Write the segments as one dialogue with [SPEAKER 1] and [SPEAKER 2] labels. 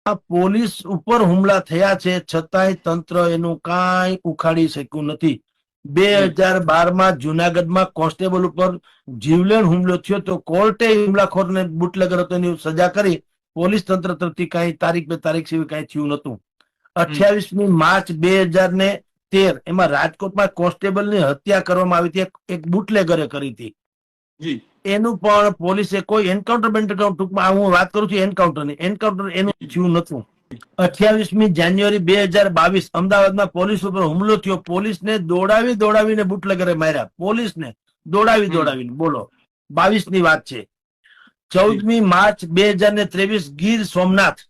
[SPEAKER 1] Police ઉપર હુમલા થયા છે છતાંય તંત્ર એનું કાંઈ ઉખાડી શક્યું નથી. 2012માં જુનાગઢમાં કોન્સ્ટેબલ ઉપર જીવલેણ હુમલો થયો તો કોર્ટે હુમલાખોરને બુટલેગર હતો એની સજા કરી. પોલીસ તંત્ર તરફથી કાંઈ તારીખ બે તારીખ સિવાય કાંઈ થયું નતું. 28મી માર્ચ 2013 એમાં રાજકોટમાં કોન્સ્ટેબલની હત્યા કરવામાં આવી હતી, એક બુટલેગરે કરી હતી. એનું પણ પોલીસે કોઈ એન્કાઉન્ટર ટૂંકમાં હું વાત કરું છું એન્કાઉન્ટર એનું થયું નતું. 28મી જાન્યુઆરી 2022 અમદાવાદમાં પોલીસ ઉપર હુમલો થયો. પોલીસને દોડાવીને બુટલેગરે માર્યા. પોલીસને દોડાવીને બોલો. 22ની વાત છે. 14મી માર્ચ 2023 ગીર સોમનાથ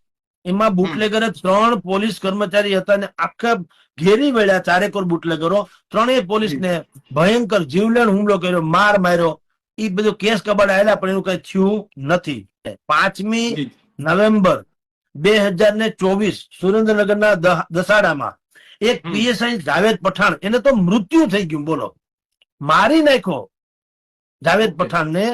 [SPEAKER 1] એમાં બુટલેગરે 3 પોલીસ કર્મચારી હતા ને આખા ઘેરી વળ્યા ચારેકોર બુટલેગરો. 3 પોલીસને ભયંકર જીવલેણ હુમલો કર્યો, માર માર્યો. એ બધું કેસ કબાડ આવેલા પણ એનું કઈ થયું નથી. 5મી નવેમ્બર 2024 સુરેન્દ્રનગરના દસાડામાં એક પીએસઆઈ જાવેદ પઠાણ, એને તો મૃત્યુ થઈ ગયું. બોલો, મારી નાખ્યો. જાવેદ પઠાણને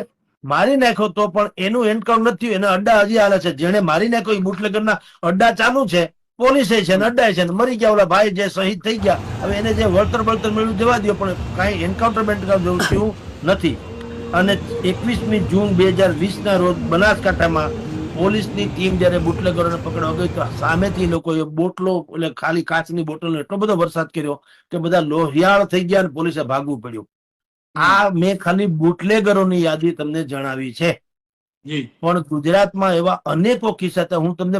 [SPEAKER 1] મારી નાખ્યો તો પણ એનું એન્કાઉન્ટર નથી થયું. એના અડ્ડા હજી હાલે છે. જેને મારી નાખ્યો એ બુટલેગરના અડ્ડા ચાલુ છે, પોલીસે છે ને અડ્ડા છે ને મરી ગયા. ઓલા ભાઈ જે શહીદ થઈ ગયા, હવે એને જે વળતર મળ્યું જવા દો, પણ કાંઈ એન્કાઉન્ટર જેવું થયું નથી. અને 21મી જૂન 2020ના રોજ બનાસકાંઠામાં પોલીસની ટીમ જયારે બુટલેગરોને પકડવા ગઈ તો સામેથી લોકોએ બોટલો, એટલે ખાલી કાચની બોટલનો એટલો બધો વરસાદ કર્યો કે બધા લોહિયાળ થઈ ગયા અને પોલીસે ભાગવું પડ્યું. આ મેં ખાલી બુટલેગરોની યાદી તમને જણાવી છે, પણ ગુજરાતમાં એવા અનેકો કિસ્સા હતા. હું તમને